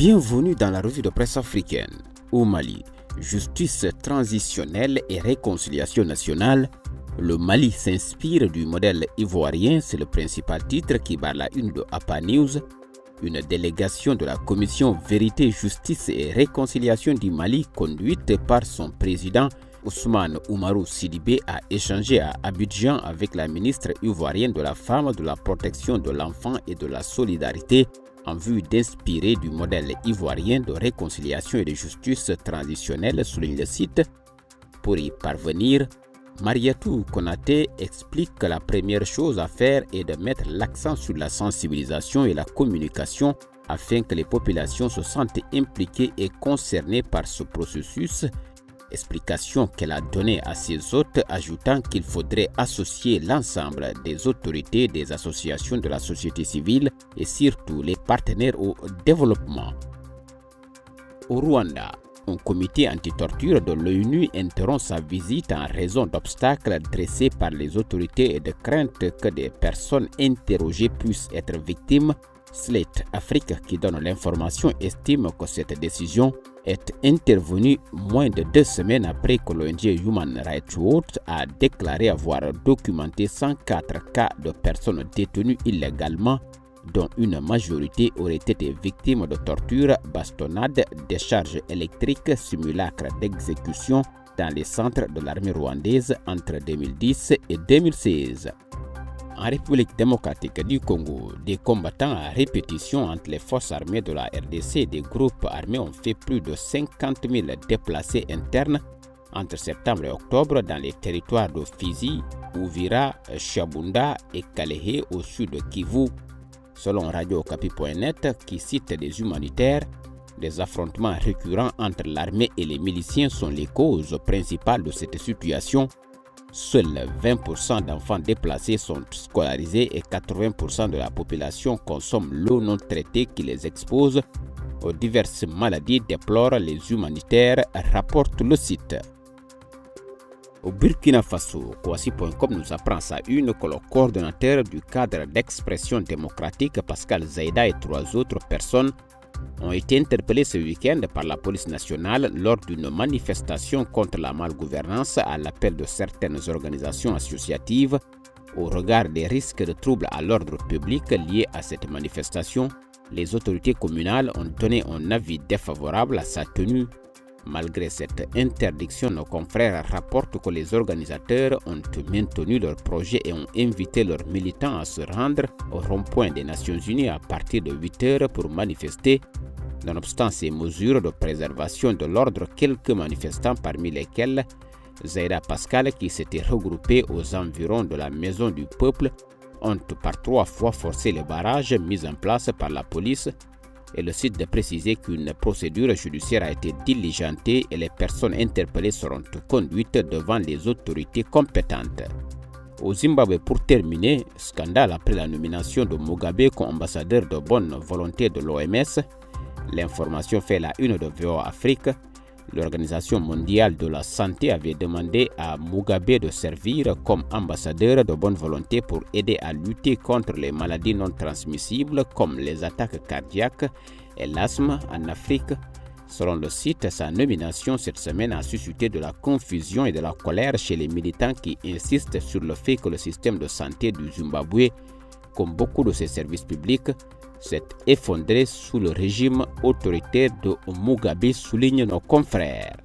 Bienvenue dans la revue de presse africaine. Au Mali, justice transitionnelle et réconciliation nationale. Le Mali s'inspire du modèle ivoirien, c'est le principal titre qui barre la une de APA News. Une délégation de la commission Vérité, Justice et Réconciliation du Mali, conduite par son président Ousmane Oumarou Sidibé, a échangé à Abidjan avec la ministre ivoirienne de la Femme, de la Protection de l'Enfant et de la Solidarité en vue d'inspirer du modèle ivoirien de réconciliation et de justice transitionnelle, souligne le site. Pour y parvenir, Mariatou Konaté explique que la première chose à faire est de mettre l'accent sur la sensibilisation et la communication afin que les populations se sentent impliquées et concernées par ce processus. Explication qu'elle a donnée à ses hôtes, ajoutant qu'il faudrait associer l'ensemble des autorités, des associations de la société civile et surtout les partenaires au développement. Au Rwanda, un comité anti-torture de l'ONU interrompt sa visite en raison d'obstacles dressés par les autorités et de crainte que des personnes interrogées puissent être victimes. Slate Afrique, qui donne l'information, estime que cette décision est intervenue moins de 2 semaines après que l'ONG Human Rights Watch a déclaré avoir documenté 104 cas de personnes détenues illégalement, dont une majorité aurait été victime de torture, bastonnades, décharges électriques, simulacres d'exécution dans les centres de l'armée rwandaise entre 2010 et 2016. En République démocratique du Congo, des combattants à répétition entre les forces armées de la RDC et des groupes armés ont fait plus de 50 000 déplacés internes entre septembre et octobre dans les territoires de Fizi, Uvira, Chabunda et Kalehe au sud de Kivu. Selon Radio-Okapi.net, qui cite des humanitaires, des affrontements récurrents entre l'armée et les miliciens sont les causes principales de cette situation. Seuls 20% d'enfants déplacés sont scolarisés et 80% de la population consomme l'eau non traitée qui les expose aux diverses maladies, déplorent les humanitaires, rapporte le site. Au Burkina Faso, Kouassi.com nous apprend sa une que le coordonnateur du cadre d'expression démocratique, Pascal Zaïda, et 3 autres personnes ont été interpellés ce week-end par la police nationale lors d'une manifestation contre la malgouvernance à l'appel de certaines organisations associatives. Au regard des risques de troubles à l'ordre public liés à cette manifestation, les autorités communales ont donné un avis défavorable à sa tenue. Malgré cette interdiction, nos confrères rapportent que les organisateurs ont maintenu leur projet et ont invité leurs militants à se rendre au rond-point des Nations Unies à partir de 8 heures pour manifester. Nonobstant ces mesures de préservation de l'ordre, quelques manifestants, parmi lesquels Zaïda Pascal, qui s'était regroupé aux environs de la Maison du Peuple, ont par 3 fois forcé les barrages mis en place par la police. Et le site de préciser qu'une procédure judiciaire a été diligentée et les personnes interpellées seront conduites devant les autorités compétentes. Au Zimbabwe, pour terminer, scandale après la nomination de Mugabe comme ambassadeur de bonne volonté de l'OMS. L'information fait la une de VOA Afrique. L'Organisation mondiale de la santé avait demandé à Mugabe de servir comme ambassadeur de bonne volonté pour aider à lutter contre les maladies non transmissibles comme les attaques cardiaques et l'asthme en Afrique. Selon le site, sa nomination cette semaine a suscité de la confusion et de la colère chez les militants qui insistent sur le fait que le système de santé du Zimbabwe, comme beaucoup de ses services publics, s'est effondré sous le régime autoritaire de Mugabe, soulignent nos confrères.